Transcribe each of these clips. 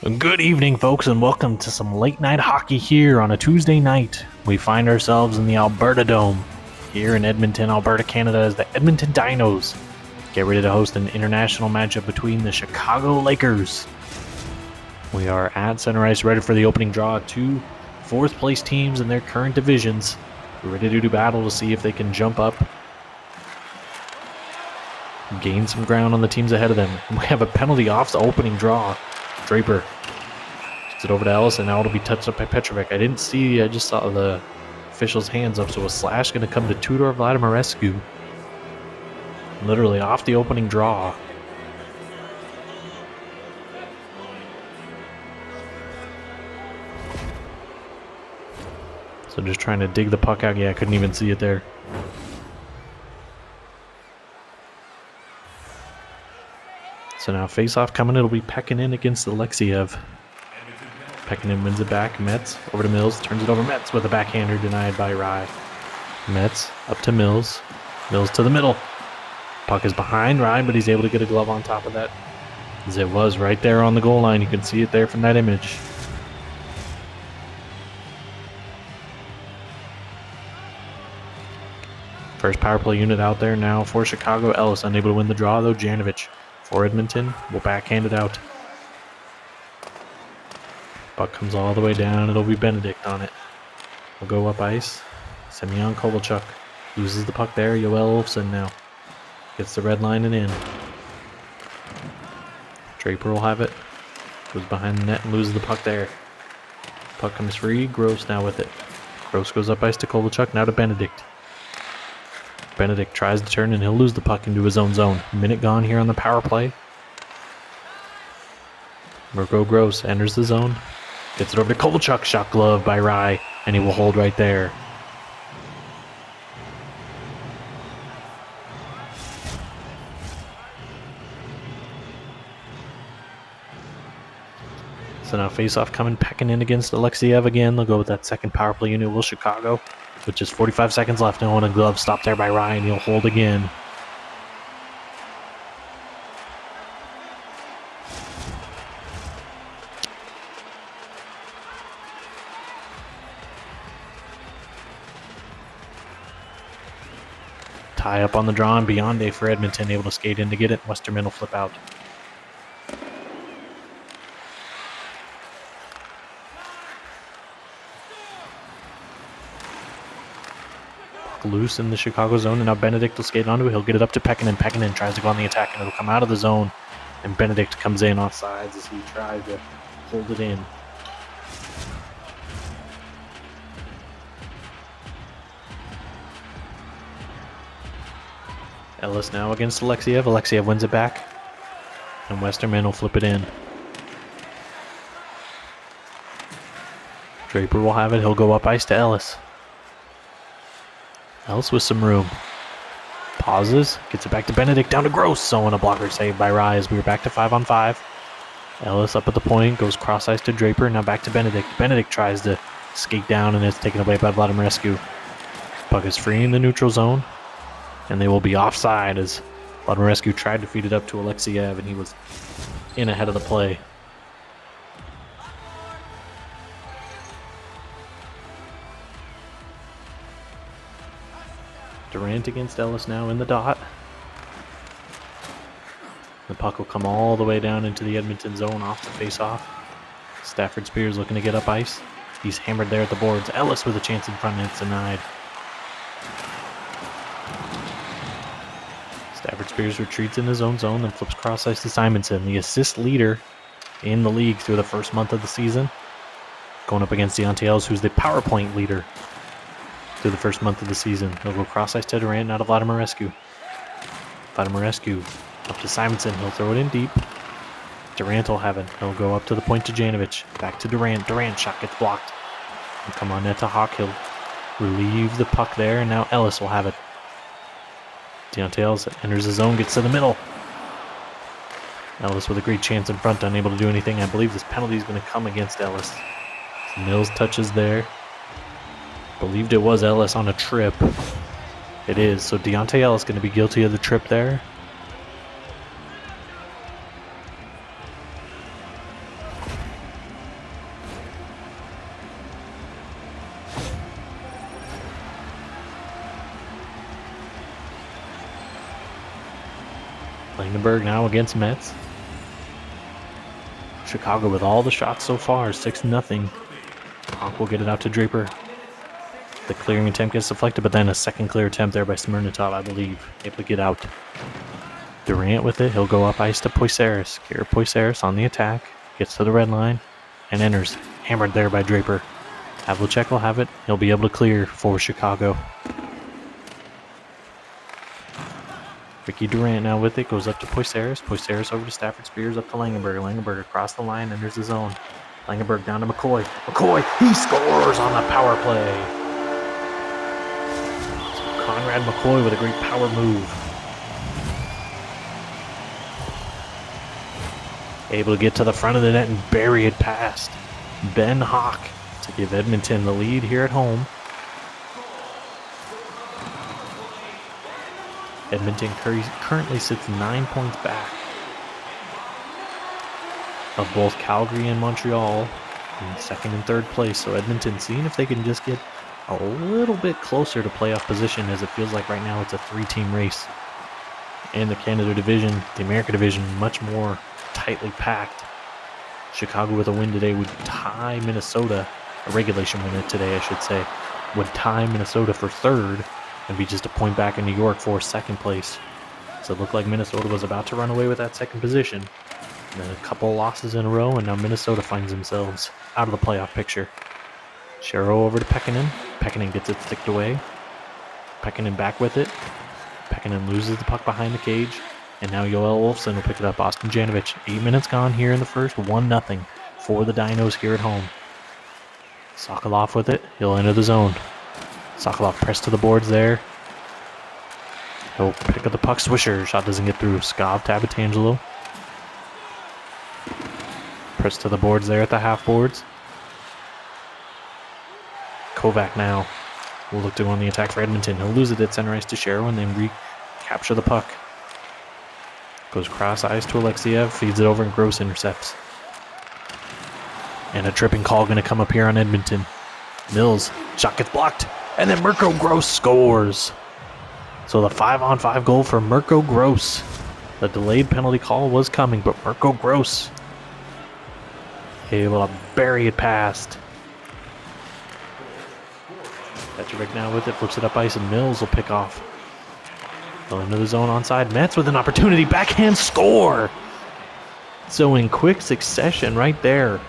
Good evening, folks, and welcome to some late night hockey here on a Tuesday night. We find ourselves in the Alberta Dome here in Edmonton, Alberta, Canada, as the Edmonton Dinos get ready to host an international matchup between the Chicago Lakers. We are at center ice, ready for the opening draw. Two fourth place teams in their current divisions. We're ready to do battle to see if they can jump up, gain some ground on the teams ahead of them. We have a penalty off the opening draw. Draper gets it over to Ellis, and now it'll be touched up by Petrovic. I just saw the official's hands up, so a slash going to come to Tudor Vladimirescu. Literally off the opening draw. So just trying to dig the puck out. Yeah, I couldn't even see it there. So now face-off coming. It'll be Pekkanen against Alexiev. Pekkanen wins it back. Metz over to Mills. Turns it over. Metz with a backhander denied by Rye. Metz up to Mills. Mills to the middle. Puck is behind Rye, but he's able to get a glove on top of that. As it was right there on the goal line. You can see it there from that image. First power play unit out there now for Chicago. Ellis unable to win the draw, though. Janovich for Edmonton will backhand it out. Puck comes all the way down. It'll be Benedict on it. Will go up ice. Semyon Kovalchuk loses the puck there. Yoel Olofsson now gets the red line and in. Draper will have it. Goes behind the net and loses the puck there. Puck comes free. Gross now with it. Gross goes up ice to Kovalchuk. Now to Benedict. Benedict tries to turn and he'll lose the puck into his own zone. Minute gone here on the power play. Mirko Gross enters the zone. Gets it over to Kovalchuk. Shot glove by Rye. And he will hold right there. So now face-off coming. Pekkanen against Alexiev again. They'll go with that second power play unit. Will Chicago. With just 45 seconds left. No one a glove stopped there by Ryan. He'll hold again. Tie up on the draw and Beyonde for Edmonton. Able to skate in to get it. Westerman will flip out. Loose in the Chicago zone, and now Benedict will skate onto it. He'll get it up to Pekkanen. Pekkanen tries to go on the attack, and it'll come out of the zone. And Benedict comes in off sides as he tries to hold it in. Ellis now against Alexiev. Alexiev wins it back, and Westerman will flip it in. Draper will have it. He'll go up ice to Ellis. Ellis with some room. Pauses. Gets it back to Benedict. Down to Gross. So on a blocker save by Rye as we were back to 5-on-5. Ellis up at the point. Goes cross ice to Draper. Now back to Benedict. Benedict tries to skate down and it's taken away by Vladimirescu. Puck is free in the neutral zone. And they will be offside as Vladimirescu tried to feed it up to Alexiev and he was in ahead of the play. Durant against Ellis now in the dot. The puck will come all the way down into the Edmonton zone off the face-off. Stafford Spears looking to get up ice. He's hammered there at the boards. Ellis with a chance in front and it's denied. Stafford Spears retreats in his own zone and flips cross ice to Simonson, the assist leader in the league through the first month of the season. Going up against Deontay Ellis, who's the power point leader through the first month of the season. He'll go cross ice to Durant, now to Vladimirescu. Vladimirescu up to Simonson. He'll throw it in deep. Durant will have it. He'll go up to the point to Janovich. Back to Durant. Durant shot gets blocked. And come on net to Hawk. He'll relieve the puck there, and now Ellis will have it. Deontay Ellis enters the zone, gets to the middle. Ellis with a great chance in front, unable to do anything. I believe this penalty is going to come against Ellis. Mills touches there. Believed it was Ellis on a trip. It is. So Deontay Ellis going to be guilty of the trip there. Langenberg now against Metz. Chicago with all the shots so far, 6-0. Honk will get it out to Draper. The clearing attempt gets deflected, but then a second clear attempt there by Smirnitov, I believe. Able to get out. Durant with it. He'll go up ice to Poisaris. Garrett Poisaris on the attack. Gets to the red line and enters. Hammered there by Draper. Havlicek will have it. He'll be able to clear for Chicago. Ricky Durant now with it. Goes up to Poisaris. Poisaris over to Stafford Spears up to Langenberg. Langenberg across the line. Enters the zone. Langenberg down to McCoy. McCoy, he scores on the power play. So Conrad McCoy with a great power move. Able to get to the front of the net and bury it past Ben Hawk to give Edmonton the lead here at home. Edmonton currently sits 9 points back of both Calgary and Montreal in second and third place. So Edmonton seeing if they can just get a little bit closer to playoff position, as it feels like right now it's a 3-team race. And the Canada division, the America division, much more tightly packed. Chicago with a win today would tie Minnesota, a regulation win today I should say, would tie Minnesota for third and be just a point back in New York for second place. So it looked like Minnesota was about to run away with that second position. And then a couple losses in a row, and now Minnesota finds themselves out of the playoff picture. Shero over to Pekkanen. Pekkanen gets it sticked away. Pekkanen back with it. Pekkanen loses the puck behind the cage. And now Joel Wolfson will pick it up. Austin Janovich. 8 minutes gone here in the first. 1-0 for the Dinos here at home. Sokolov with it. He'll enter the zone. Sokolov pressed to the boards there. He'll pick up the puck. Swisher. Shot doesn't get through. Skov to Abatangelo. Press to the boards there at the half boards. Kovac now will look to go on the attack for Edmonton. He'll lose it at center ice to Shero and then recapture the puck. Goes cross ice to Alexiev, feeds it over, and Gross intercepts. And a tripping call going to come up here on Edmonton. Mills, shot gets blocked, and then Mirko Gross scores. So the 5-on-5 goal for Mirko Gross. The delayed penalty call was coming, but Mirko Gross able to bury it past. Petrovic now with it, flips it up ice, and Mills will pick off. Go into the zone onside. Metz with an opportunity. Backhand score. So in quick succession right there.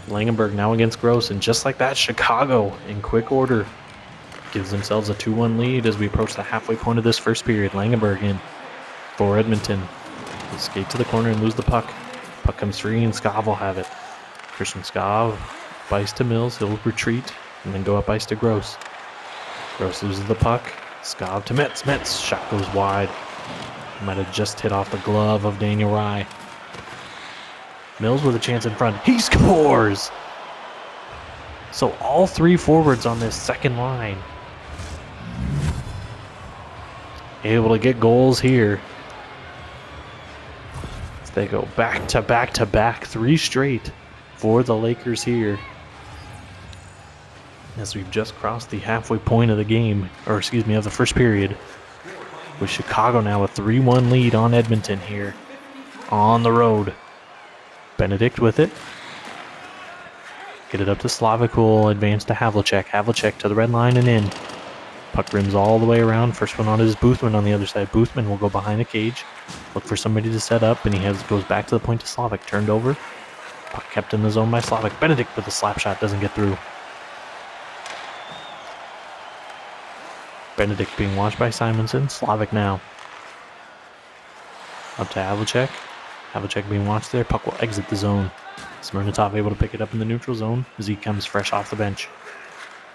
Langenberg now against Gross. And just like that, Chicago in quick order gives themselves a 2-1 lead as we approach the halfway point of this first period. Langenberg in for Edmonton. He'll skate to the corner and lose the puck. Puck comes free and Skov will have it. Christian Skov, ice to Mills. He'll retreat and then go up ice to Gross. Gross loses the puck. Skov to Metz. Metz shot goes wide. Might have just hit off the glove of Daniel Rye. Mills with a chance in front. He scores! So all three forwards on this second line able to get goals here. They go back to back to back, 3 straight for the Lakers here. As we've just crossed the halfway point of the game, or excuse me, of the first period, with Chicago now a 3-1 lead on Edmonton here on the road. Benedict with it. Get it up to Slavik, who will advance to Havlicek. Havlicek to the red line and in. Puck rims all the way around. First one on is Boothman on the other side. Boothman will go behind the cage. Look for somebody to set up, and he goes back to the point to Slavik. Turned over. Puck kept in the zone by Slavik. Benedict with a slap shot. Doesn't get through. Benedict being watched by Simonson. Slavik now. Up to Havlicek. Havlicek being watched there. Puck will exit the zone. Smirnitov able to pick it up in the neutral zone as he comes fresh off the bench.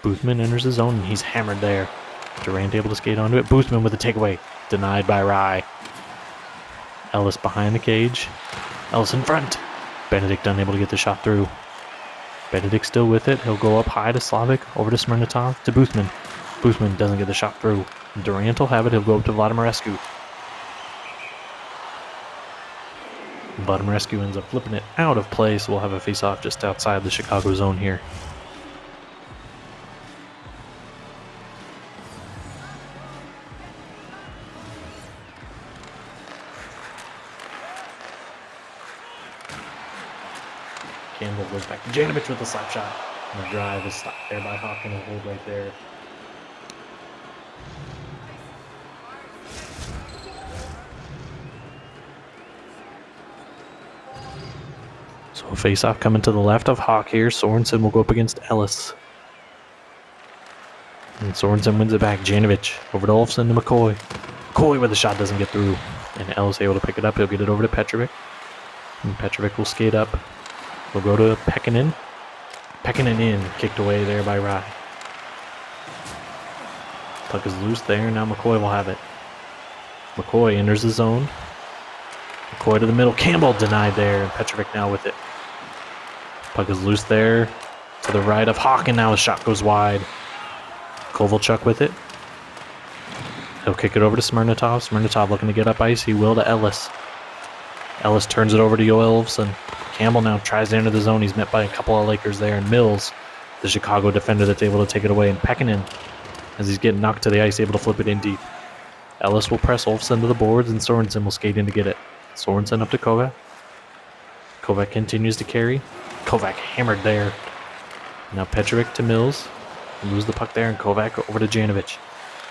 Boothman enters the zone, and he's hammered there. Durant able to skate onto it. Boothman with a takeaway. Denied by Rye. Ellis behind the cage. Ellis in front. Benedict unable to get the shot through. Benedict still with it. He'll go up high to Slavik. Over to Smirnitov. To Boothman. Boothman doesn't get the shot through. Durant will have it. He'll go up to Vladimirescu. Bottom rescue ends up flipping it out of play, so we'll have a face-off just outside the Chicago zone here. Campbell goes back to Janovich with a slap shot. And the drive is stopped there by Hawk and a hold right there. So a face-off coming to the left of Hawk here. Sorensen will go up against Ellis. And Sorensen wins it back. Janovich over to Olofsson to McCoy. McCoy with the shot doesn't get through. And Ellis able to pick it up. He'll get it over to Petrovic. And Petrovic will skate up. We'll go to Pekkanen. Pekkanen in. Kicked away there by Rye. Puck is loose there. Now McCoy will have it. McCoy enters the zone. McCoy to the middle. Campbell denied there. And Petrovic now with it. Puck is loose there. To the right of Hawk. And now the shot goes wide. Kovalchuk with it. He'll kick it over to Smirnotov. Smirnotov looking to get up ice. He will to Ellis. Ellis turns it over to Joel Olofsson. Campbell now tries to enter the zone. He's met by a couple of Lakers there. And Mills, the Chicago defender that's able to take it away. And Pekkanen, as he's getting knocked to the ice, able to flip it in deep. Ellis will press Olofsson to the boards, and Sorensen will skate in to get it. Sorensen up to Kovac. Kovac continues to carry. Kovac hammered there. Now Petrovic to Mills. Lose the puck there, and Kovac over to Janovich.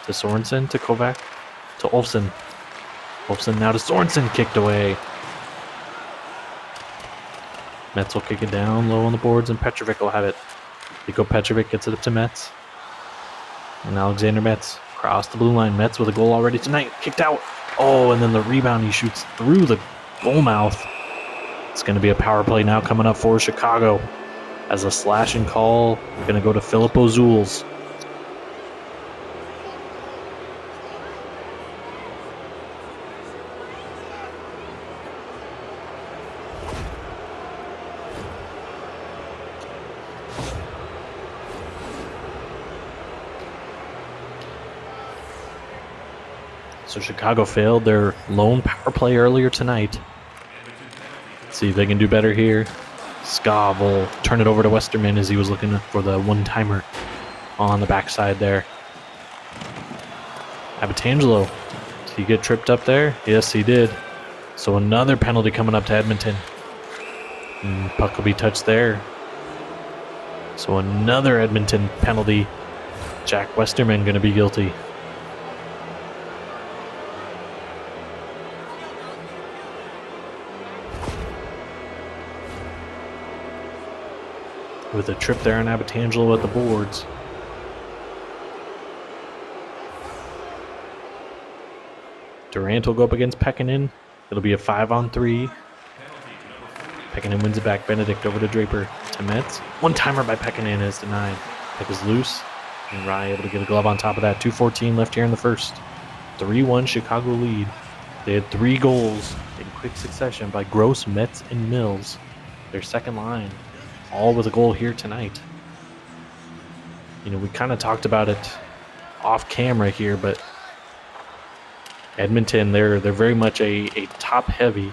To Sorensen, to Kovac, to Olofsson. Olofsson now to Sorensen, kicked away. Metz will kick it down low on the boards, and Petrovic will have it. Niko Petrovic gets it up to Metz. And Alexander Metz across the blue line. Metz with a goal already tonight. Kicked out. Oh, and then the rebound, he shoots through the goal mouth. It's going to be a power play now coming up for Chicago. As a slashing call, we're going to go to Philip O'Zools. So Chicago failed their lone power play earlier tonight. Let's see if they can do better here. Skav will turn it over to Westerman as he was looking for the one-timer on the backside there. Abitangelo, did he get tripped up there? Yes, he did. So another penalty coming up to Edmonton. And puck will be touched there. So another Edmonton penalty. Jack Westerman going to be guilty. With a trip there on Abitangelo at the boards. Durant will go up against Pekkanen. It'll be a 5-on-3. Pekkanen wins it back. Benedict over to Draper. To Metz. One-timer by Pekkanen is denied. Puck is loose. And Rye able to get a glove on top of that. 2:14 left here in the first. 3-1 Chicago lead. They had 3 goals in quick succession by Gross, Metz, and Mills. Their second line. All with a goal here tonight. You know, we kind of talked about it off camera here, but Edmonton, they're very much a top heavy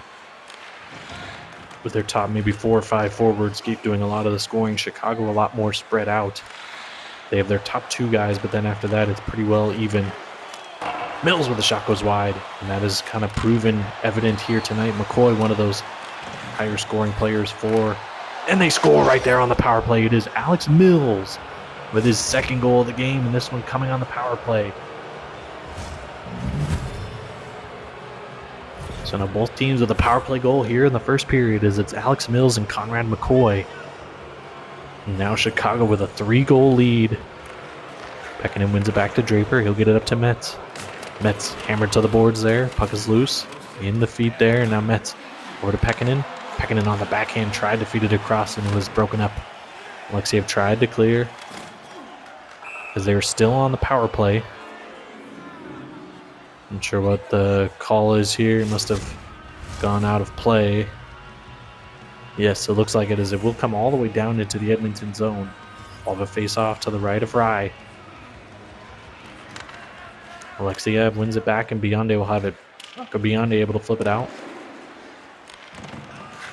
with their top maybe 4 or 5 forwards keep doing a lot of the scoring. Chicago a lot more spread out. They have their top 2 guys, but then after that it's pretty well even. Mills with the shot goes wide, and that is kind of proven evident here tonight. McCoy, one of those higher scoring players for. And they score right there on the power play. It is Alex Mills with his second goal of the game, and this one coming on the power play. So now both teams with a power play goal here in the first period as it's Alex Mills and Conrad McCoy. And now Chicago with a 3-goal lead. Pekkanen wins it back to Draper. He'll get it up to Metz. Metz hammered to the boards there. Puck is loose. In the feet there. And now Metz over to Pekkanen. Pekkanen on the backhand tried to feed it across and it was broken up. Alexeyev tried to clear as they were still on the power play. Not sure what the call is here. It must have gone out of play. Yes, it looks like it is. It will come all the way down into the Edmonton zone. We'll have a face-off to the right of Rye. Alexeyev wins it back and Bionde will have it. Bionde able to flip it out.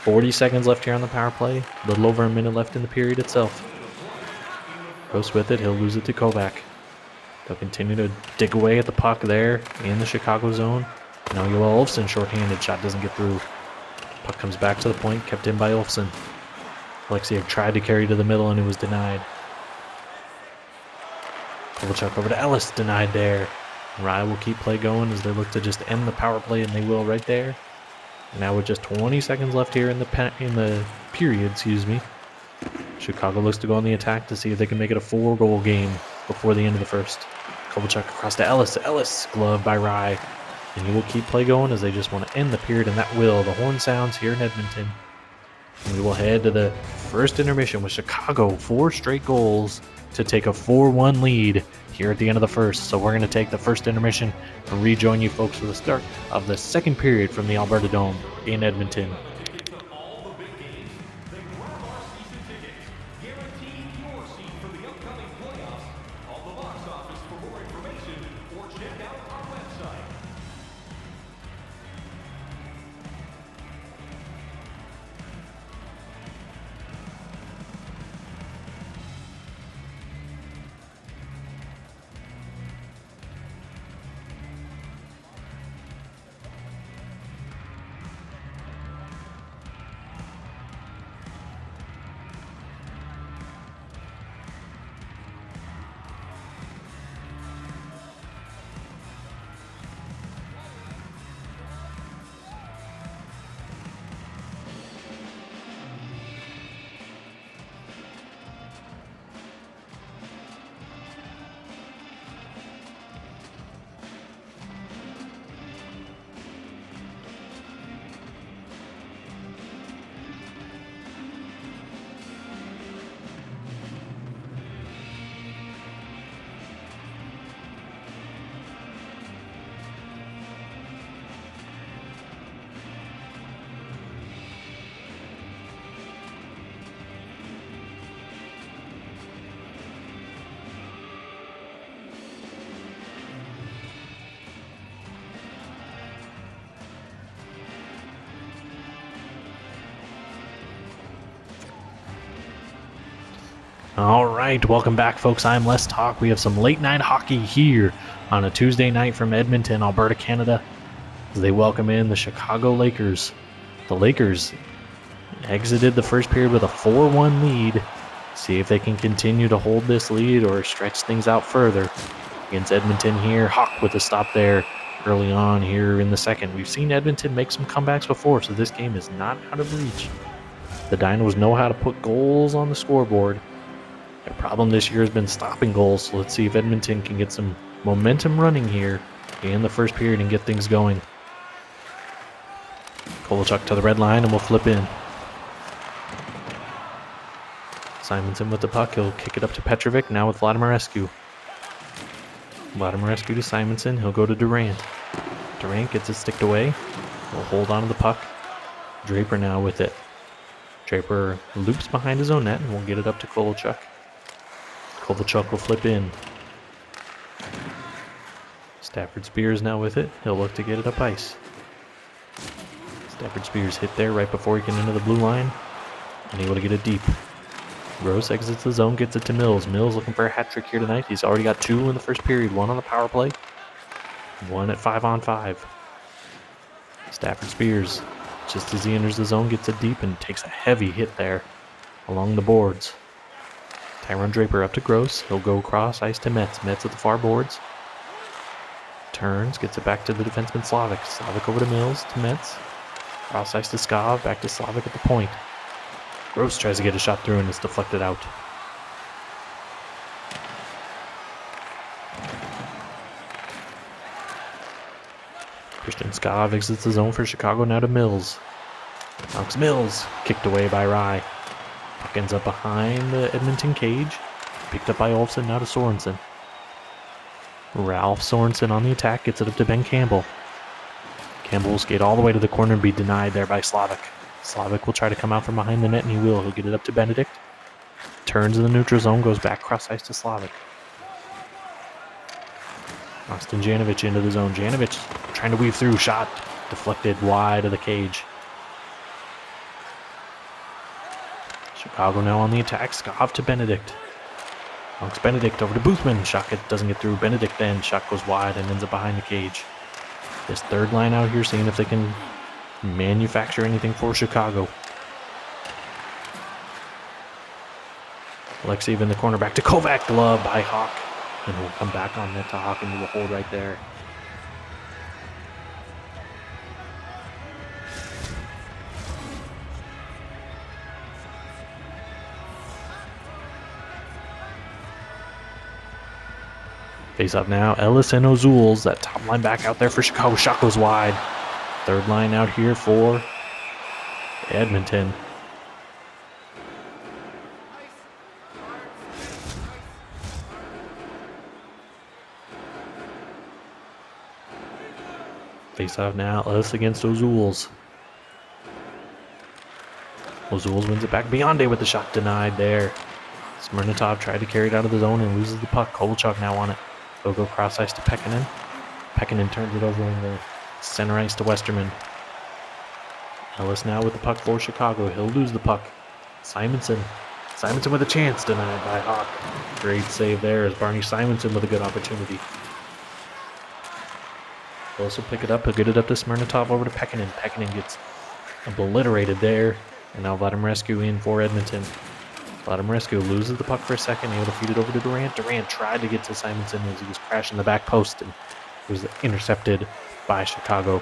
40 seconds left here on the power play. A little over a minute left in the period itself. Gross with it. He'll lose it to Kovac. They'll continue to dig away at the puck there in the Chicago zone. Now Joel Olofsson shorthanded. Shot doesn't get through. Puck comes back to the point. Kept in by Olofsson. Alexeyev tried to carry to the middle and it was denied. Kovalchuk over to Ellis. Denied there. Rye will keep play going as they look to just end the power play, and they will right there. And now with just 20 seconds left here in the period, Chicago looks to go on the attack to see if they can make it a 4-goal game before the end of the first. Kovalchuk across to Ellis. Ellis, glove by Rye. And he will keep play going as they just want to end the period, and that will. The horn sounds here in Edmonton. And we will head to the first intermission with Chicago 4 straight goals to take a 4-1 lead here at the end of the first. So we're going to take the first intermission and rejoin you folks for the start of the second period from the Alberta Dome in Edmonton. All right, welcome back, folks. I'm Les Talk. We have some late night hockey here on a Tuesday night from Edmonton, Alberta, Canada, as they welcome in the Chicago Lakers. The Lakers exited the first period with a 4-1 lead. See if they can continue to hold this lead or stretch things out further against Edmonton here. Hawk with a stop there early on here in the second. We've seen Edmonton make some comebacks before, so this game is not out of reach. The Dinos know how to put goals on the scoreboard. Their problem this year has been stopping goals, so let's see if Edmonton can get some momentum running here in the first period and get things going. Kovalchuk to the red line and we'll flip in. Simonson with the puck. He'll kick it up to Petrovic, now with Vladimirescu. Vladimirescu to Simonson. He'll go to Durant. Durant gets it sticked away. He'll hold on to the puck. Draper now with it. Draper loops behind his own net and we'll get it up to Kovalchuk. Kovalchuk will flip in. Stafford Spears now with it. He'll look to get it up ice. Stafford Spears hit there right before he can enter the blue line. And able to get it deep. Gross exits the zone, gets it to Mills. Mills looking for a hat trick here tonight. He's already got 2 in the first period. 1 on the power play. 1 at 5-on-5. Stafford Spears, just as he enters the zone, gets it deep and takes a heavy hit there along the boards. Tyrone Draper up to Gross. He'll go across ice to Metz. Metz at the far boards. Turns, gets it back to the defenseman Slavik. Slavik over to Mills, to Metz. Cross ice to Skov, back to Slavik at the point. Gross tries to get a shot through and it's deflected out. Christian Skov exits the zone for Chicago, now to Mills. Alex Mills, kicked away by Rye. Puck ends up behind the Edmonton cage. Picked up by Olofsson, now to Sorensen. Ralph Sorensen on the attack, gets it up to Ben Campbell. Campbell will skate all the way to the corner and be denied there by Slavik. Slavik will try to come out from behind the net, and he will. He'll get it up to Benedict. Turns in the neutral zone, goes back cross ice to Slavik. Austin Janovic into the zone. Janovic trying to weave through, shot deflected wide of the cage. Chicago now on the attack. Skov to Benedict. Knocks Benedict over to Boothman. Shot doesn't get through. Benedict then. Shot goes wide and ends up behind the cage. This third line out here, seeing if they can manufacture anything for Chicago. Alexei in the corner, back to Kovac. Glove by Hawk. And we'll come back on net to Hawk into the hold right there. Face up now, Ellis and O'Zools. That top line back out there for Chicago. Shot goes wide. Third line out here for Edmonton. Face off now, Ellis against O'Zools. O'Zools wins it back. Beyonde with the shot denied there. Smirnatov tried to carry it out of the zone and loses the puck. Kovalchuk now on it. They'll go cross ice to Pekkanen. Pekkanen turns it over in the center ice to Westerman. Ellis now with the puck for Chicago. He'll lose the puck. Simonson. Simonson with a chance, denied by Hawk. Great save there as Barney Simonson with a good opportunity. He'll also pick it up. He'll get it up to Smirnatov over to Pekkanen. Pekkanen gets obliterated there. And now Vladimirescu in for Edmonton. Vladimirescu loses the puck for a second, able to feed it over to Durant. Durant tried to get to Simonson as he was crashing the back post and was intercepted by Chicago.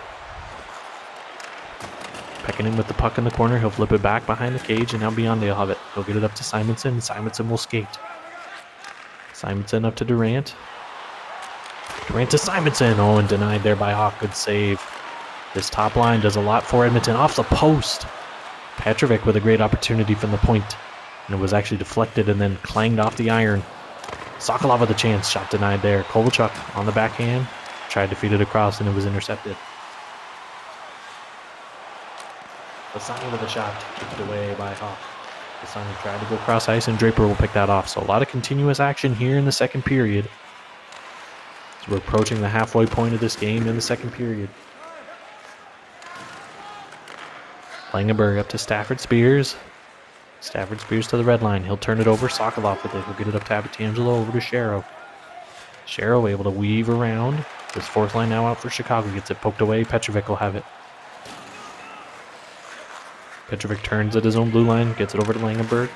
Pekkanen with the puck in the corner. He'll flip it back behind the cage, and now Beyonde will have it. He'll get it up to Simonson. Simonson will skate. Simonson up to Durant. Durant to Simonson. Oh, and denied there by Hawk. Good save. This top line does a lot for Edmonton. Off the post. Petrovic with a great opportunity from the point. And it was actually deflected and then clanged off the iron. Sokolov with a chance. Shot denied there. Kovalchuk on the backhand. Tried to feed it across and it was intercepted. Bassani with a shot. Kicked away by Hawk. Bassani tried to go cross ice and Draper will pick that off. So a lot of continuous action here in the second period. So we're approaching the halfway point of this game in the second period. Langenberg up to Stafford Spears. Stafford Spears to the red line. He'll turn it over. Sokolov with it. He'll get it up to Abitangelo over to Shero. Shero able to weave around. This fourth line now out for Chicago. Gets it poked away. Petrovic will have it. Petrovic turns at his own blue line. Gets it over to Langenberg.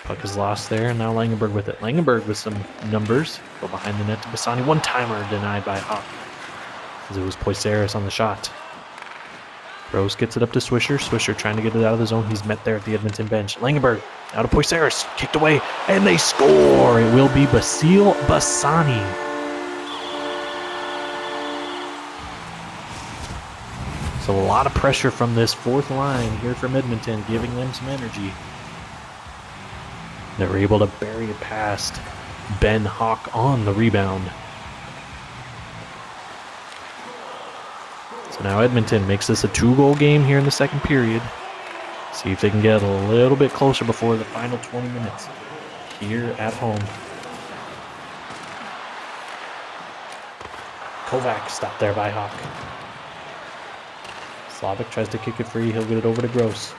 Puck is lost there. And now Langenberg with it. Langenberg with some numbers. Go behind the net to Bassani. One-timer denied by Hawk. As it was Poisaris on the shot. Rose gets it up to Swisher. Swisher trying to get it out of the zone. He's met there at the Edmonton bench. Langenberg out of Poisaris. Kicked away. And they score. It will be Basil Bassani. So a lot of pressure from this fourth line here from Edmonton, giving them some energy. They were able to bury it past Ben Hawk on the rebound. So now Edmonton makes this a 2-goal game here in the second period. See if they can get a little bit closer before the final 20 minutes here at home. Kovac stopped there by Hawk. Slavic tries to kick it free. He'll get it over to Gross.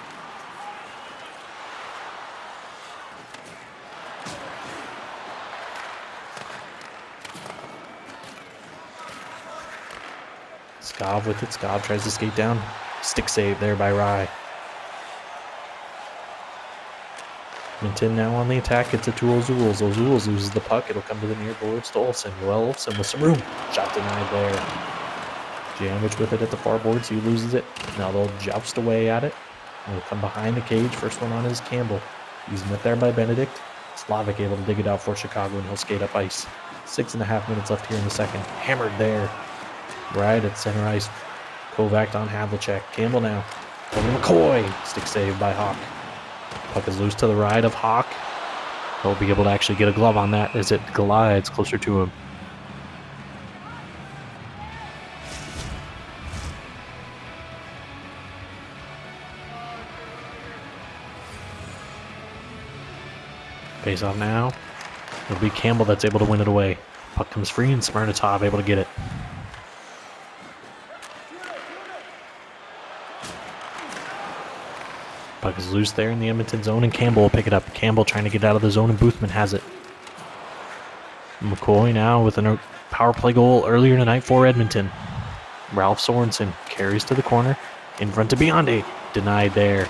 Skov with it. Skov tries to skate down. Stick save there by Rye. Edmonton now on the attack. It's a to O'Zools. O'Zools loses the puck. It'll come to the near boards to Olsen. Joel Olsen with some room. Shot denied there. Janowicz with it at the far boards. He loses it. Now they'll joust away at it. And they'll come behind the cage. First one on is Campbell. He's met there by Benedict. Slavic able to dig it out for Chicago, and he'll skate up ice. 6.5 minutes left here in the second. Hammered there. Right at center ice. Kovac on Havlicek. Campbell now. Over to McCoy. Stick save by Hawk. Puck is loose to the right of Hawk. He'll be able to actually get a glove on that as it glides closer to him. Face off now. It'll be Campbell that's able to win it away. Puck comes free and Smirnatov able to get it. Puck is loose there in the Edmonton zone, and Campbell will pick it up. Campbell trying to get out of the zone, and Boothman has it. McCoy now with a power play goal earlier tonight for Edmonton. Ralph Sorensen carries to the corner, in front to Bionde. Denied there.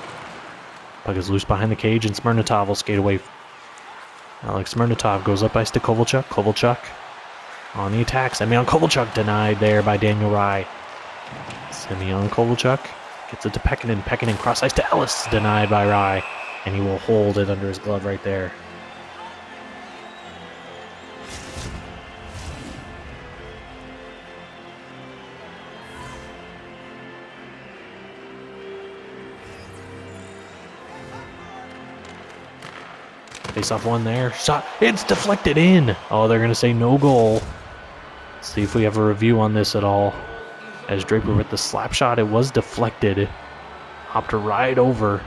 Puck is loose behind the cage, and Smirnotov will skate away. Alex Smirnotov goes up ice to Kovalchuk. Kovalchuk on the attack. Semyon Kovalchuk denied there by Daniel Rye. Semyon Kovalchuk gets it to Pekkanen. Pekkanen cross ice to Ellis. Denied by Rye. And he will hold it under his glove right there. Face off one there. Shot. It's deflected in. Oh, they're going to say no goal. Let's see if we have a review on this at all. As Draper with the slap shot, it was deflected. Hopped right over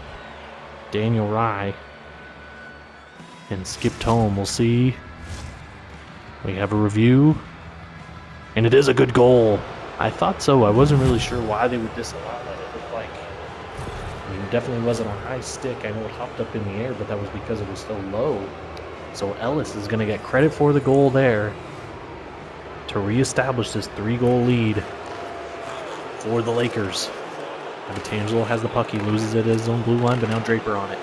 Daniel Rye. And skipped home. We'll see. We have a review. And it is a good goal. I thought so. I wasn't really sure why they would disallow that. It looked like, it definitely wasn't a high stick. I know it hopped up in the air, but that was because it was so low. So Ellis is going to get credit for the goal there to reestablish this 3-goal lead for the Lakers. Tangelo has the puck. He loses it at his own blue line, but now Draper on it.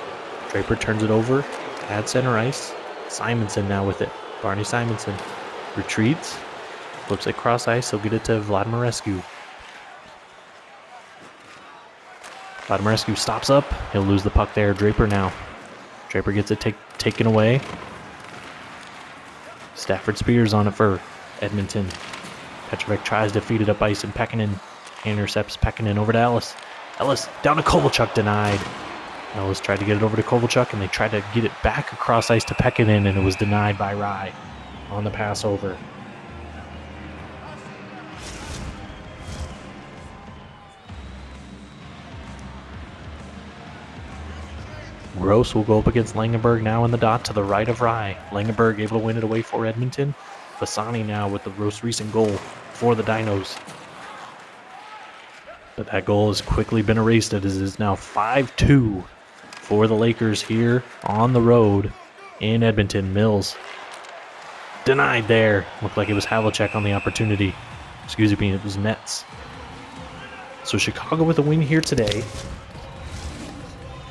Draper turns it over at center ice. Simonson now with it. Barney Simonson retreats. Flips it cross ice. He'll get it to Vladimirescu. Vladimirescu stops up. He'll lose the puck there. Draper now. Draper gets it taken away. Stafford Spears on it for Edmonton. Petrovic tries to feed it up ice, and Pekkanen intercepts Pekkanen over to Ellis. Ellis down to Kovalchuk, denied. Ellis tried to get it over to Kovalchuk, and they tried to get it back across ice to Pekkanen, and it was denied by Rye on the pass over. Gross will go up against Langenberg now in the dot to the right of Rye. Langenberg able to win it away for Edmonton. Bassani now with the most recent goal for the Dinos. But that goal has quickly been erased. It is now 5-2 for the Lakers here on the road in Edmonton. Mills denied there. Looked like it was Havlicek on the opportunity. Excuse me, it was Mets. So Chicago with a win here today,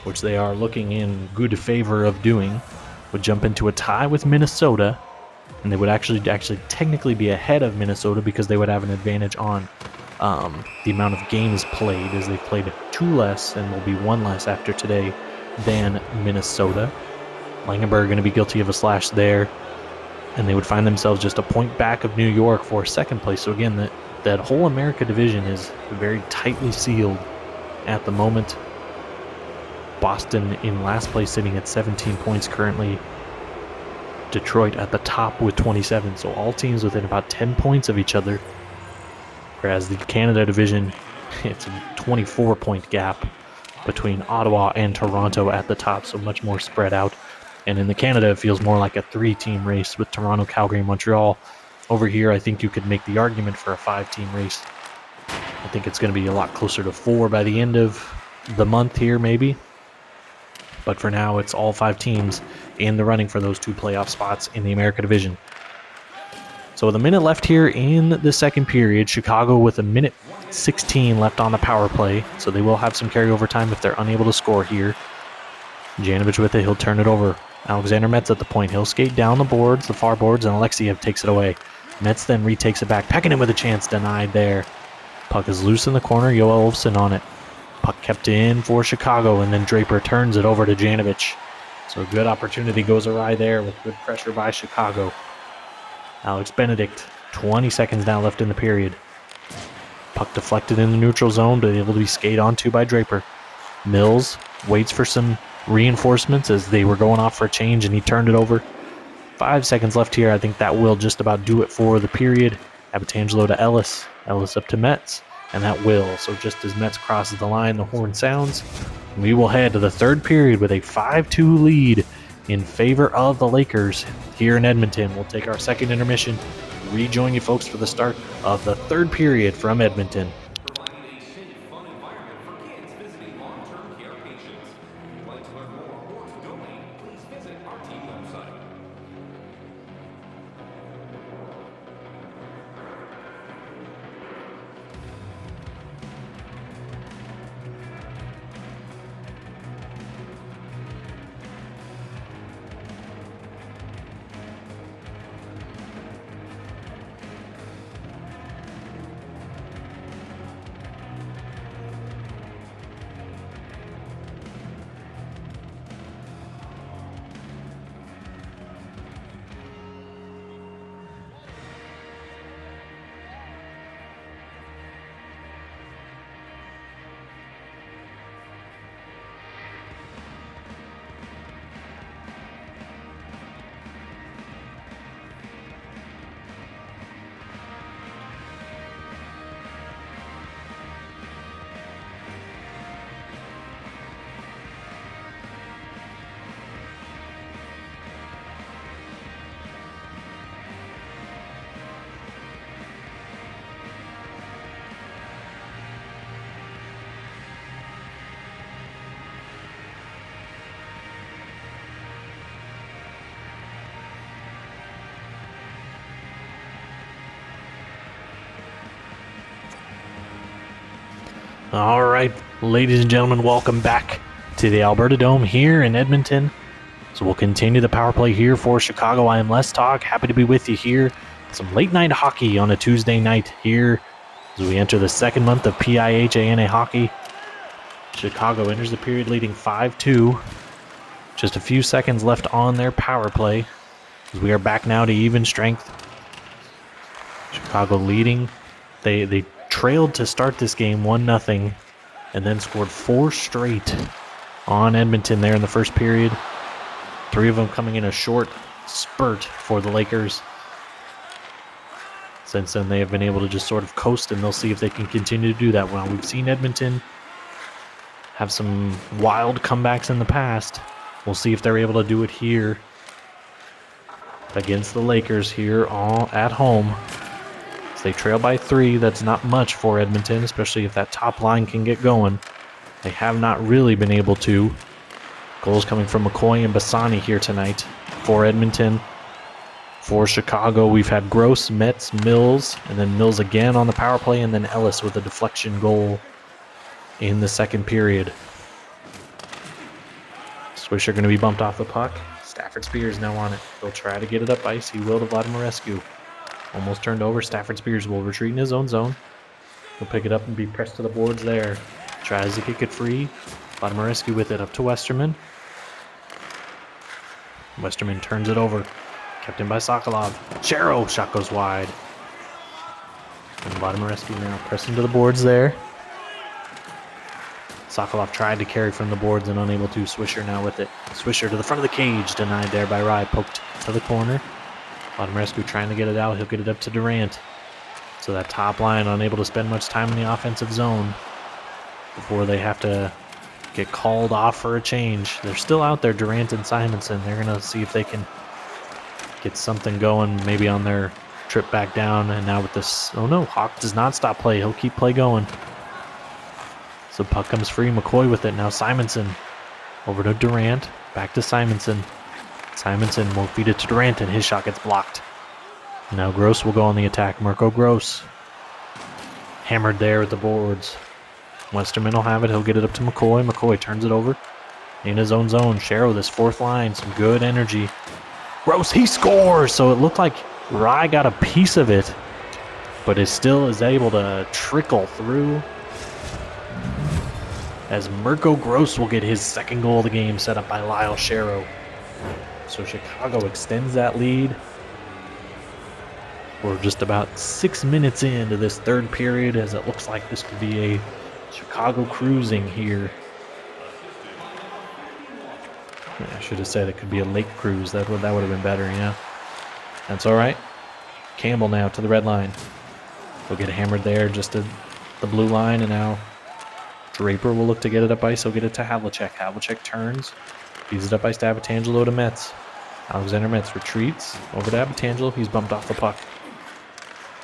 which they are looking in good favor of doing, would jump into a tie with Minnesota, and they would actually technically be ahead of Minnesota because they would have an advantage on the amount of games played, as they've played 2 less and will be 1 less after today than Minnesota. Langenberg going to be guilty of a slash there, and they would find themselves just a point back of New York for second place. So again, that whole America division is very tightly sealed at the moment. Boston in last place, sitting at 17 points currently. Detroit at the top with 27. So all teams within about 10 points of each other. Whereas the Canada division, it's a 24-point gap between Ottawa and Toronto at the top, so much more spread out. And in the Canada, it feels more like a 3-team race with Toronto, Calgary, and Montreal. Over here, I think you could make the argument for a 5-team race. I think it's going to be a lot closer to 4 by the end of the month here, maybe. But for now, it's all 5 teams in the running for those 2 playoff spots in the America division. So with a minute left here in the second period, Chicago with a minute 16 left on the power play. So they will have some carryover time if they're unable to score here. Janovich with it, he'll turn it over. Alexander Metz at the point. He'll skate down the boards, the far boards, and Alexiev takes it away. Metz then retakes it back. Pekkanen with a chance, denied there. Puck is loose in the corner, Joel Olofsson on it. Puck kept in for Chicago, and then Draper turns it over to Janovich. So a good opportunity goes awry there with good pressure by Chicago. Alex Benedict, 20 seconds now left in the period. Puck deflected in the neutral zone, but able to be skated onto by Draper. Mills waits for some reinforcements as they were going off for a change, and he turned it over. 5 seconds left here. I think that will just about do it for the period. Abbatangelo to Ellis. Ellis up to Metz. And that will. So just as Metz crosses the line, the horn sounds. We will head to the third period with a 5-2 lead in favor of the Lakers here in Edmonton. We'll take our second intermission. Rejoin you folks for the start of the third period from Edmonton. All right, ladies and gentlemen, welcome back to the Alberta Dome here in Edmonton. So we'll continue the power play here for Chicago. I am Les Talk, happy to be with you here. Some late night hockey on a Tuesday night here as we enter the second month of PIHANA hockey. Chicago enters the period leading 5-2. Just a few seconds left on their power play as we are back now to even strength. Chicago leading. They trailed to start this game 1-0 and then scored 4 straight on Edmonton there in the first period. 3 of them coming in a short spurt for the Lakers. Since then, they have been able to just sort of coast, and they'll see if they can continue to do that. Well, we've seen Edmonton have some wild comebacks in the past. We'll see if they're able to do it here against the Lakers here all at home. As they trail by 3, that's not much for Edmonton, especially if that top line can get going. They have not really been able to. Goals coming from McCoy and Bassani here tonight for Edmonton. For Chicago, we've had Gross, Metz, Mills, and then Mills again on the power play, and then Ellis with a deflection goal in the second period. Swisher going to be bumped off the puck. Stafford Spears now on it. He'll try to get it up ice. He will to Vladimirescu. Almost turned over. Stafford Spears will retreat in his own zone. He'll pick it up and be pressed to the boards there. Tries to kick it free. Vladimirescu with it up to Westerman. Westerman turns it over. Kept in by Sokolov. Shero, shot goes wide. And Vladimirescu now pressing to the boards there. Sokolov tried to carry from the boards and unable to. Swisher now with it. Swisher to the front of the cage. Denied there by Rye. Poked to the corner. Vladimirescu trying to get it out. He'll get it up to Durant. So that top line unable to spend much time in the offensive zone before they have to get called off for a change. They're still out there, Durant and Simonson. They're going to see if they can get something going maybe on their trip back down. And now with this, oh no, Hawk does not stop play. He'll keep play going. So puck comes free. McCoy with it. Now Simonson over to Durant. Back to Simonson. Simonson will feed it to Durant, and his shot gets blocked. Now Gross will go on the attack. Mirko Gross hammered there at the boards. Westerman will have it. He'll get it up to McCoy. McCoy turns it over in his own zone. Shero, this fourth line, some good energy. Gross, he scores! So it looked like Rye got a piece of it, but it still is able to trickle through. As Mirko Gross will get his second goal of the game, set up by Lyle Shero. So Chicago extends that lead. We're just about 6 minutes into this third period, as it looks like this could be a Chicago cruising here. I should have said it could be a lake cruise. That would have been better, yeah. That's all right. Campbell now to the red line. He'll get hammered there just to the blue line, and now Draper will look to get it up ice. He'll get it to Havlicek. Havlicek turns. Feeds it up ice to Abbatangelo to Metz. Alexander Metz retreats over to Abbatangelo. He's bumped off the puck.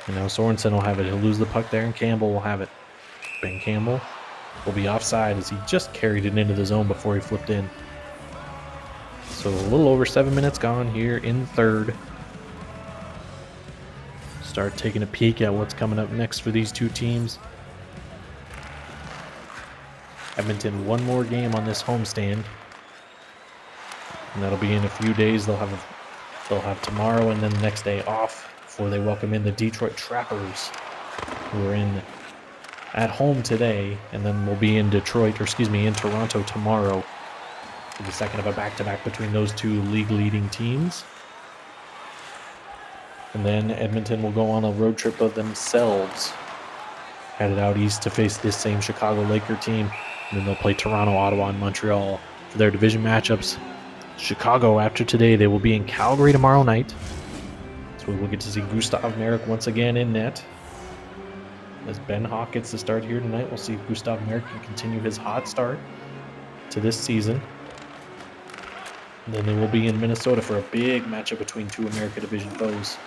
And now Sorensen will have it. He'll lose the puck there, and Campbell will have it. Ben Campbell will be offside as he just carried it into the zone before he flipped in. So a little over 7 minutes gone here in the third. Start taking a peek at what's coming up next for these two teams. Edmonton, one more game on this homestand, and that'll be in a few days. They'll have tomorrow and then the next day off before they welcome in the Detroit Trappers, who are at home today, and then we'll be in in Toronto tomorrow for the second of a back-to-back between those two league-leading teams. And then Edmonton will go on a road trip of themselves, headed out east to face this same Chicago Laker team. And then they'll play Toronto, Ottawa, and Montreal for their division matchups. Chicago, after today, they will be in Calgary tomorrow night. So we will get to see Gustav Merrick once again in net. As Ben Hawk gets the start here tonight, we'll see if Gustav Merrick can continue his hot start to this season. And then they will be in Minnesota for a big matchup between two America Division foes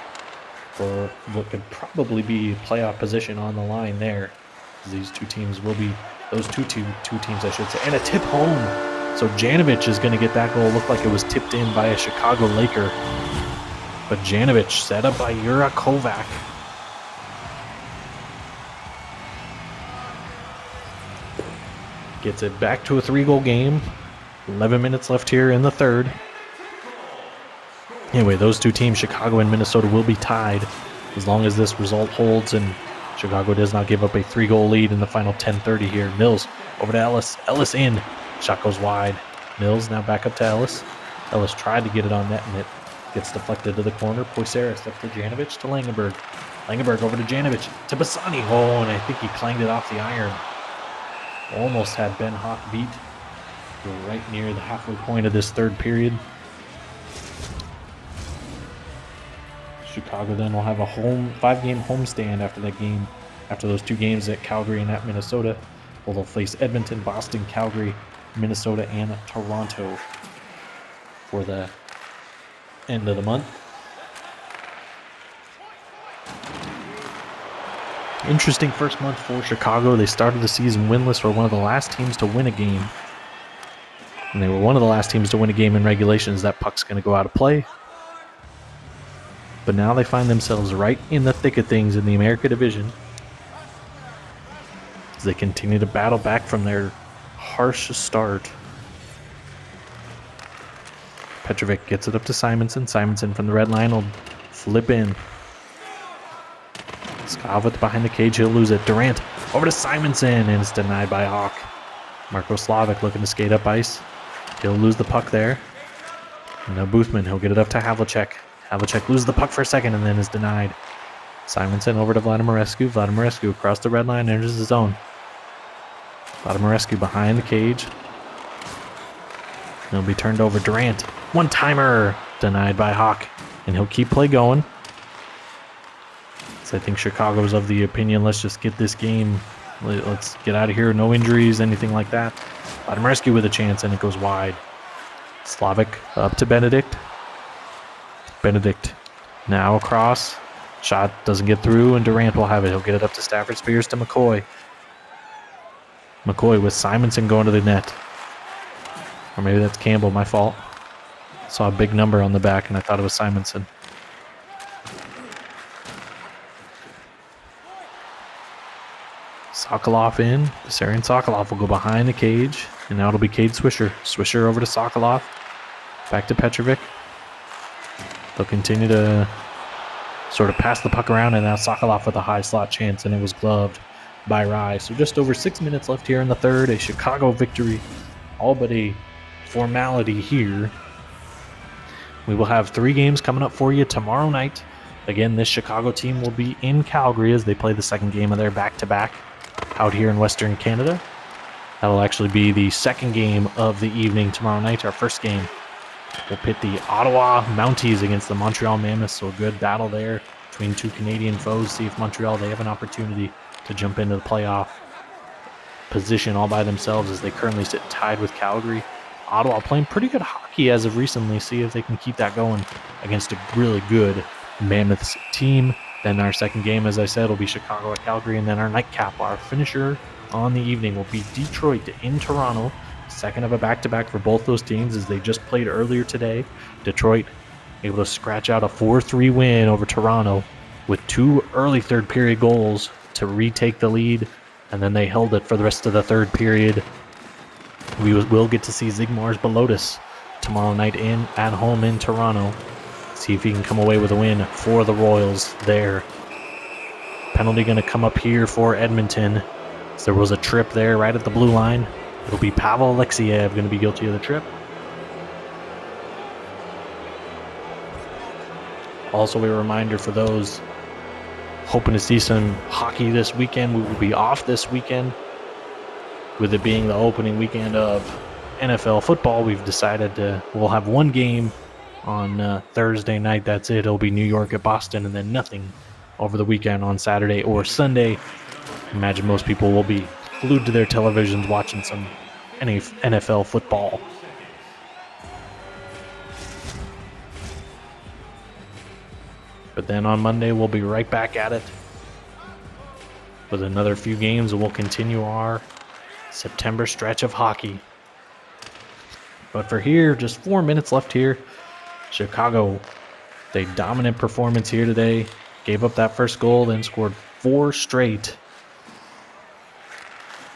for what could probably be playoff position on the line there. These two teams will be, those two teams I should say, and a tip home. So Janovic is going to get that goal. Looked like it was tipped in by a Chicago Laker. But Janovic set up by Jura Kovac. Gets it back to a 3-goal game. 11 minutes left here in the third. Anyway, those two teams, Chicago and Minnesota, will be tied as long as this result holds and Chicago does not give up a 3-goal lead in the final 10:30 here. Mills over to Ellis. Ellis in. Shot goes wide. Mills now back up to Ellis. Ellis tried to get it on net and it gets deflected to the corner. Poisaris up to Janovic to Langenberg. Langenberg over to Janovic to Bassani. Oh, and I think he clanged it off the iron. Almost had Ben Hawk beat. We're right near the halfway point of this third period. Chicago then will have a 5-game homestand after that game, after those 2 games at Calgary and at Minnesota. Well, they'll face Edmonton, Boston, Calgary, Minnesota, and Toronto for the end of the month. Interesting first month for Chicago. They started the season winless, were one of the last teams to win a game. And they were one of the last teams to win a game in regulations. That puck's going to go out of play. But now they find themselves right in the thick of things in the America Division as they continue to battle back from their harsh start. Petrovic gets it up to Simonson. Simonson from the red line will flip in. Skavit behind the cage, he'll lose it. Durant over to Simonson, and it's denied by Hawk. Marko Slavic looking to skate up ice. He'll lose the puck there. And now Boothman, he'll get it up to Havlicek. Havlicek loses the puck for a second and then is denied. Simonson over to Vladimirescu. Vladimirescu across the red line, enters the zone. Vladimirescu behind the cage. He'll be turned over. Durant, one-timer, denied by Hawk. And he'll keep play going. So I think Chicago's of the opinion, let's just get this game. Let's get out of here. No injuries, anything like that. Vladimirescu with a chance, and it goes wide. Slavic up to Benedict. Benedict now across. Shot doesn't get through, and Durant will have it. He'll get it up to Stafford. Spears to McCoy. McCoy with Simonson going to the net. Or maybe that's Campbell, my fault. Saw a big number on the back, and I thought it was Simonson. Sokolov in. Vissarion Sokolov will go behind the cage, and now it'll be Cade Swisher. Swisher over to Sokolov. Back to Petrovic. They'll continue to sort of pass the puck around, and now Sokolov with a high slot chance, and it was gloved by Rye. So just over 6 minutes left here in the third. A Chicago victory, all but a formality here. We will have 3 games coming up for you tomorrow night. Again, this Chicago team will be in Calgary as they play the second game of their back-to-back out here in Western Canada. That'll actually be the second game of the evening tomorrow night. Our first game will pit the Ottawa Mounties against the Montreal Mammoths. So a good battle there between 2 Canadian foes. See if Montreal, they have an opportunity to jump into the playoff position all by themselves as they currently sit tied with Calgary. Ottawa playing pretty good hockey as of recently. See if they can keep that going against a really good Mammoths team. Then our second game, as I said, will be Chicago at Calgary. And then our nightcap, our finisher on the evening, will be Detroit in Toronto. Second of a back-to-back for both those teams as they just played earlier today. Detroit able to scratch out a 4-3 win over Toronto with 2 early third period goals to retake the lead. And then they held it for the rest of the third period. We will get to see Zigmars Belotis tomorrow night at home in Toronto. See if he can come away with a win for the Royals there. Penalty going to come up here for Edmonton. So there was a trip there right at the blue line. It'll be Pavel Alexeyev going to be guilty of the trip. Also a reminder for those hoping to see some hockey this weekend. We will be off this weekend. With it being the opening weekend of NFL football, we've decided we'll have 1 game on Thursday night. That's it. It'll be New York at Boston, and then nothing over the weekend on Saturday or Sunday. Imagine most people will be glued to their televisions watching some NFL football. But then on Monday, we'll be right back at it with another few games, and we'll continue our September stretch of hockey. But for here, just 4 minutes left here. Chicago, a dominant performance here today. Gave up that first goal, then scored 4 straight.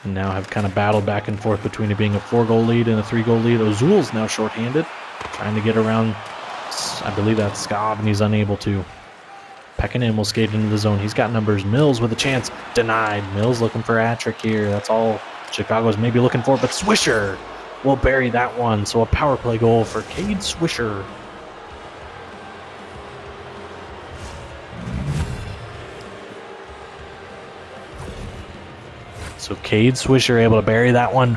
And now have kind of battled back and forth between it being a 4-goal lead and a 3-goal lead. Ozul's now shorthanded, trying to get around, I believe that's Skav, and he's unable to. Pekkanen will skate into the zone. He's got numbers. Mills with a chance. Denied. Mills looking for a hat trick here. That's all Chicago's maybe looking for, but Swisher will bury that one. So a power play goal for Cade Swisher. So Cade Swisher able to bury that one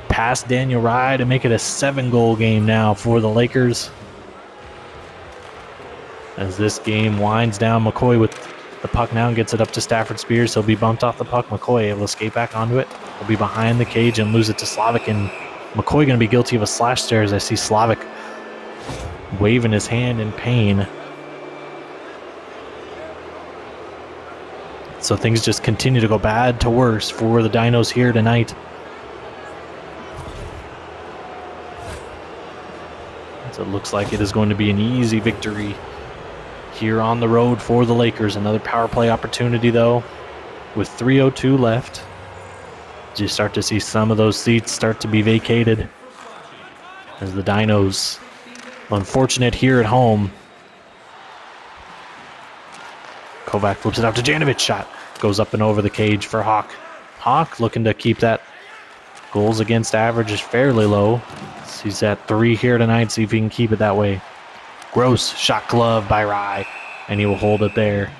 past Daniel Rye to make it a 7-goal game now for the Lakers. As this game winds down, McCoy with the puck now and gets it up to Stafford Spears. He'll be bumped off the puck. McCoy able to skate back onto it. He'll be behind the cage and lose it to Slavic. And McCoy going to be guilty of a slash there as I see Slavic waving his hand in pain. So things just continue to go bad to worse for the Dinos here tonight. So it looks like it is going to be an easy victory here on the road for the Lakers. Another power play opportunity though, with 3:02 left. You start to see some of those seats start to be vacated as the Dinos, unfortunate here at home. Kovac flips it out to Janovic. Shot goes up and over the cage for Hawk. Hawk looking to keep that goals against average is fairly low. He's at 3 here tonight. See if he can keep it that way. Gross shot glove by Rye, and he will hold it there.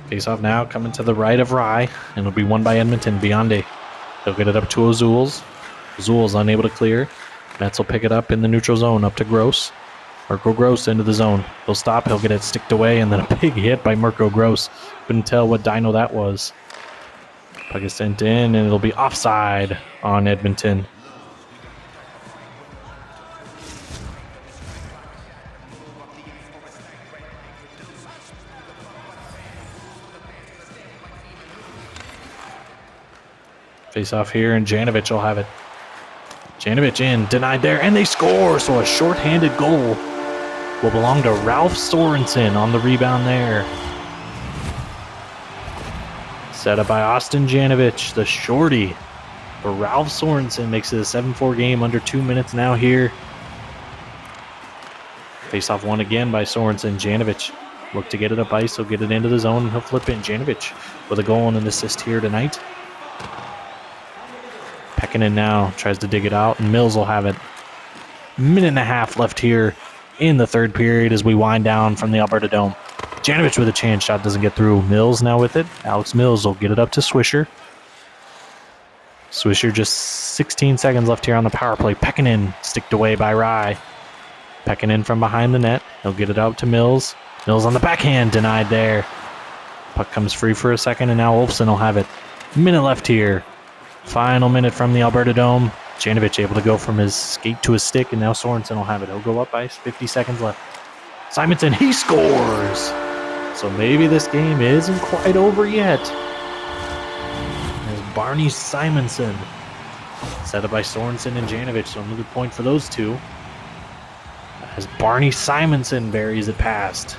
Face off now, coming to the right of Rye, and it'll be won by Edmonton. Bionde, he'll get it up to Ozul's. Ozul's unable to clear. Metz will pick it up in the neutral zone, up to Gross. Mirko Gross into the zone. He'll stop, he'll get it sticked away, and then a big hit by Mirko Gross. Couldn't tell what Dino that was. Puck is sent in, and it'll be offside on Edmonton. Face off here, and Janovic will have it. Janovic in, denied there, and they score! So a shorthanded goal will belong to Ralph Sorensen on the rebound there. Set up by Austin Janovic, the shorty. But Ralph Sorensen makes it a 7-4 game, under 2 minutes now here. Face off one again by Sorensen. Janovic look to get it up ice, he'll get it into the zone, and he'll flip in. Janovic with a goal and an assist here tonight. Pekkanen now tries to dig it out, and Mills will have it. Minute and a half left here in the third period as we wind down from the Alberta Dome. Janovic with a chance, shot doesn't get through. Mills now with it. Alex Mills will get it up to Swisher. Swisher just 16 seconds left here on the power play. Pekkanen sticked away by Rye. Pekkanen from behind the net. He'll get it out to Mills. Mills on the backhand, denied there. Puck comes free for a second, and now Olofsson will have it. Minute left here. Final minute from the Alberta Dome. Janovic able to go from his skate to his stick, and now Sorensen will have it. He'll go up ice, 50 seconds left. Simonson, he scores! So maybe this game isn't quite over yet. There's Barney Simonson. Set up by Sorensen and Janovic, so another point for those two. As Barney Simonson buries it past.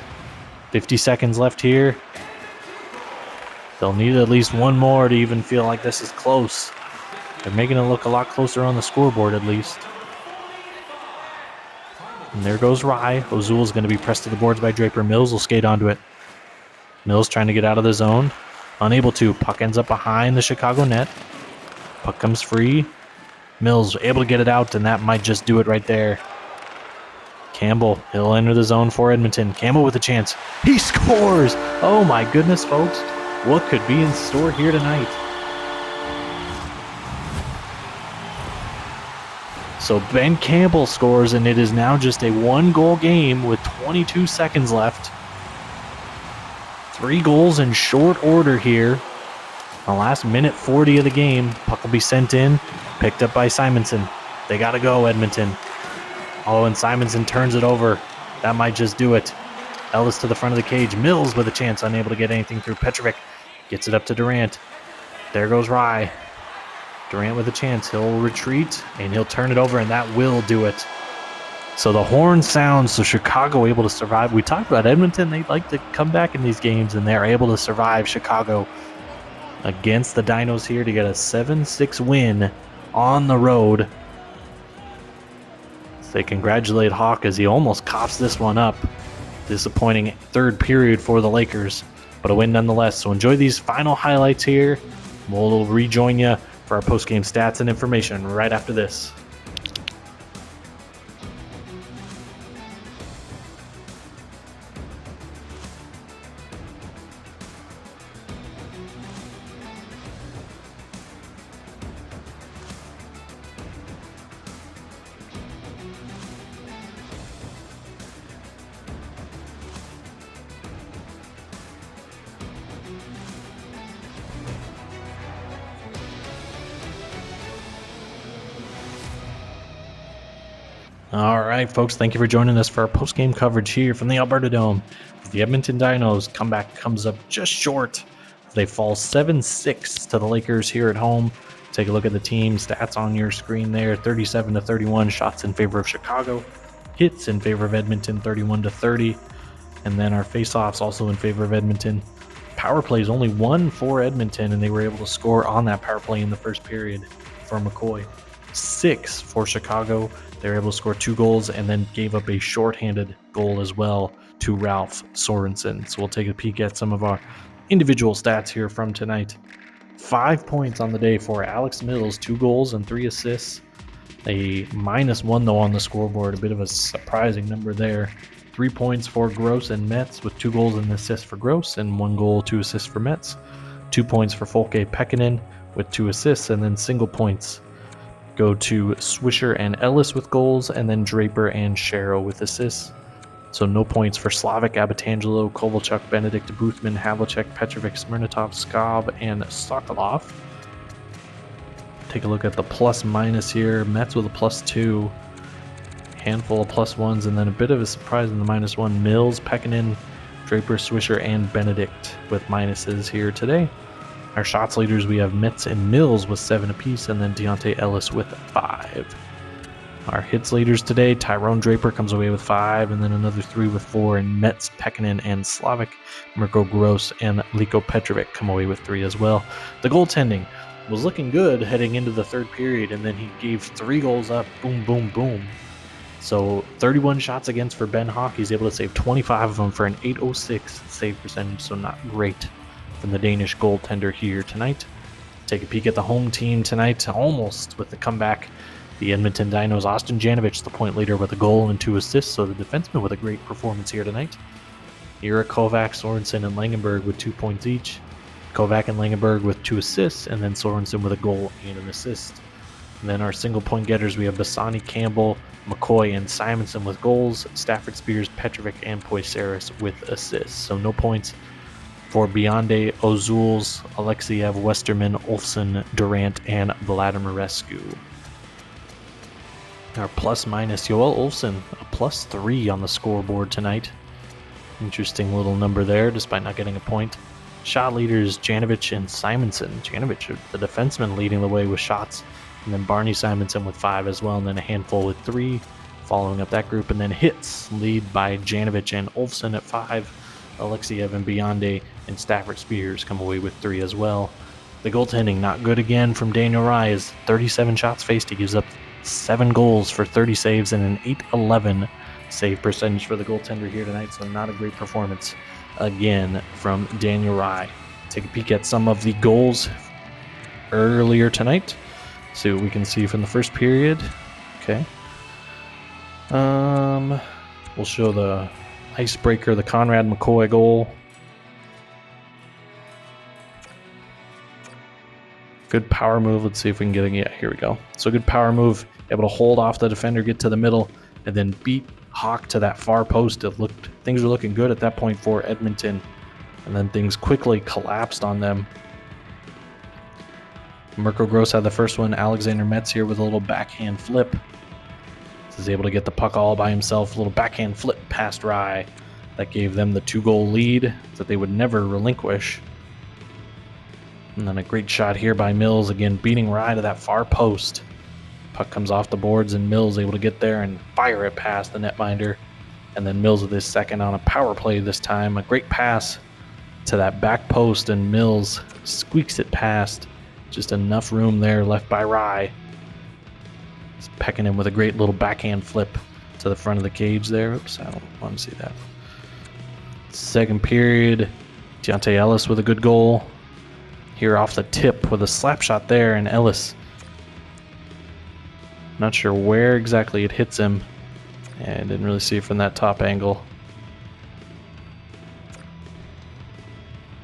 50 seconds left here. They'll need at least one more to even feel like this is close. They're making it look a lot closer on the scoreboard at least. And there goes Rye. Ozul's going to be pressed to the boards by Draper. Mills will skate onto it. Mills trying to get out of the zone. Unable to. Puck ends up behind the Chicago net. Puck comes free. Mills able to get it out, and that might just do it right there. Campbell, he'll enter the zone for Edmonton. Campbell with a chance. He scores! Oh my goodness, folks. What could be in store here tonight? So Ben Campbell scores, and it is now just a 1-goal game with 22 seconds left. 3 goals in short order here. The last minute 40 of the game. Puck will be sent in, picked up by Simonson. They got to go, Edmonton. Oh, and Simonson turns it over. That might just do it. Ellis to the front of the cage. Mills with a chance, unable to get anything through. Petrovic gets it up to Durant. There goes Rye. Durant with a chance. He'll retreat, and he'll turn it over, and that will do it. So the horn sounds, so Chicago able to survive. We talked about Edmonton. They like to come back in these games, and they're able to survive Chicago against the Dinos here to get a 7-6 win on the road. So they congratulate Hawk as he almost coughs this one up. Disappointing third period for the Lakers, but a win nonetheless. So enjoy these final highlights here. We'll rejoin you for our post-game stats and information right after this. All right, folks, thank you for joining us for our post-game coverage here from the Alberta Dome. The Edmonton Dinos comeback comes up just short. They fall 7-6 to the Lakers here at home. Take a look at the team stats on your screen there. 37-31 shots in favor of Chicago. Hits in favor of Edmonton, 31-30. And then our face-offs also in favor of Edmonton. Power plays only 1 for Edmonton, and they were able to score on that power play in the first period for McCoy. 6 for Chicago. They were able to score 2 goals and then gave up a shorthanded goal as well to Ralph Sorensen. So we'll take a peek at some of our individual stats here from tonight. 5 points on the day for Alex Mills, 2 goals and 3 assists. A -1 though on the scoreboard, a bit of a surprising number there. 3 points for Gross and Metz with 2 goals and an assist for Gross and 1 goal, 2 assists for Metz. 2 points for Folke Pekkanen with 2 assists, and then single points go to Swisher and Ellis with goals, and then Draper and Sharrow with assists. So no points for Slavic, Abatangelo, Kovalchuk, Benedict, Boothman, Havlicek, Petrovic, Smirnotov, Skov, and Sokolov. Take a look at the plus-minus here. Metz with a +2. Handful of +1s, and then a bit of a surprise in the -1. Mills, Pekkanen, Draper, Swisher, and Benedict with minuses here today. Our shots leaders, we have Metz and Mills with 7 apiece, and then Deontay Ellis with 5. Our hits leaders today, Tyrone Draper comes away with 5, and then another 3 with 4, and Metz, Pekkanen, and Slavic. Mirko Gross and Liko Petrovic come away with 3 as well. The goaltending was looking good heading into the third period, and then he gave 3 goals up, boom, boom, boom. So 31 shots against for Ben Hawk. He's able to save 25 of them for an .806 save percentage, so not great from the Danish goaltender here tonight. Take a peek at the home team tonight, almost with the comeback. The Edmonton Dinos, Austin Janovich, the point leader with a goal and 2 assists, so the defenseman with a great performance here tonight. Eric Kovac, Sorensen, and Langenberg with 2 points each. Kovac and Langenberg with 2 assists, and then Sorensen with a goal and an assist. And then our single point getters, we have Bassani, Campbell, McCoy, and Simonson with goals, Stafford, Spears, Petrovic, and Poisaris with assists. So no points for Bionde, Ozuls, Alexiev, Westerman, Olfsson, Durant, and Vladimirescu. Our plus-minus, Joel Olfsson, a +3 on the scoreboard tonight. Interesting little number there, despite not getting a point. Shot leaders, Janovich and Simonson. Janovich, the defenseman, leading the way with shots. And then Barney Simonson with 5 as well, and then a handful with 3 following up that group. And then hits lead by Janovich and Olfsson at 5. Alexiev and Bionde and Stafford Spears come away with 3 as well. The goaltending not good again from Daniel Rise. 37 shots faced. He gives up 7 goals for 30 saves and an .811 save percentage for the goaltender here tonight. So not a great performance again from Daniel Rye. Take a peek at some of the goals earlier tonight. See what we can see from the first period. Okay. We'll show the icebreaker, the Conrad McCoy goal. Good power move. Let's see if we can get it. Yeah, here we go. So good power move. Able to hold off the defender, get to the middle, and then beat Hawk to that far post. Things were looking good at that point for Edmonton, and then things quickly collapsed on them. Mirko Gross had the first one. Alexander Metz here with a little backhand flip. He's able to get the puck all by himself. A little backhand flip past Rye. That gave them the 2-goal lead that they would never relinquish. And then a great shot here by Mills, again beating right to that far post. Puck comes off the boards and Mills able to get there and fire it past the netminder. And then Mills with his second on a power play this time. A great pass to that back post, and Mills squeaks it past. Just enough room there left by Rye. He's pecking him with a great little backhand flip to the front of the cage there. Oops, I don't want to see that. Second period, Deontay Ellis with a good goal. Here off the tip with a slap shot there, and Ellis, not sure where exactly it hits him, and didn't really see it from that top angle.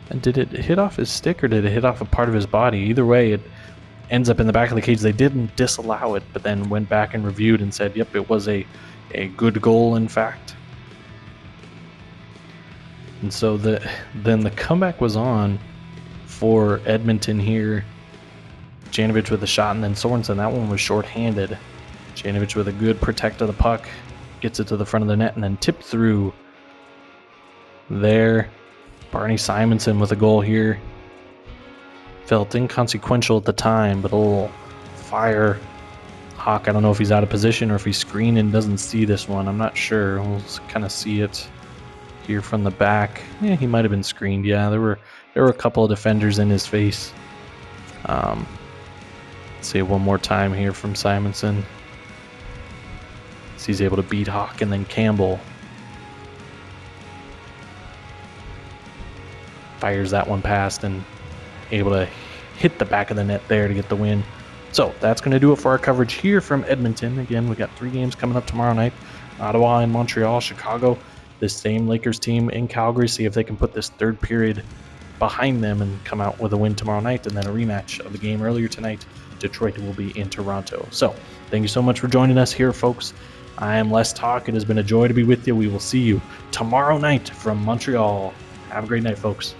And did it hit off his stick or did it hit off a part of his body? Either way, it ends up in the back of the cage. They didn't disallow it, but then went back and reviewed and said, yep, it was a good goal, in fact. And so then the comeback was on for Edmonton here. Janovich with a shot, and then Sorensen, that one was shorthanded. Janovich with a good protect of the puck, gets it to the front of the net, and then tipped through there. Barney Simonson with a goal here. Felt inconsequential at the time, but a little fire hawk. I don't know if he's out of position or if he's screened and doesn't see this one. I'm not sure. We'll kind of see it here from the back. Yeah, he might have been screened. Yeah, there were a couple of defenders in his face. Let's see it one more time here from Simonson. So he's able to beat Hawk, and then Campbell fires that one past and able to hit the back of the net there to get the win. So that's going to do it for our coverage here from Edmonton. Again, we got 3 games coming up tomorrow night. Ottawa and Montreal, Chicago, this same Lakers team in Calgary. See if they can put this third period behind them and come out with a win tomorrow night, and then a rematch of the game earlier tonight. Detroit will be in Toronto. So thank you so much for joining us here, folks. I am Les Talk. It has been a joy to be with you. We will see you tomorrow night from Montreal. Have a great night, folks.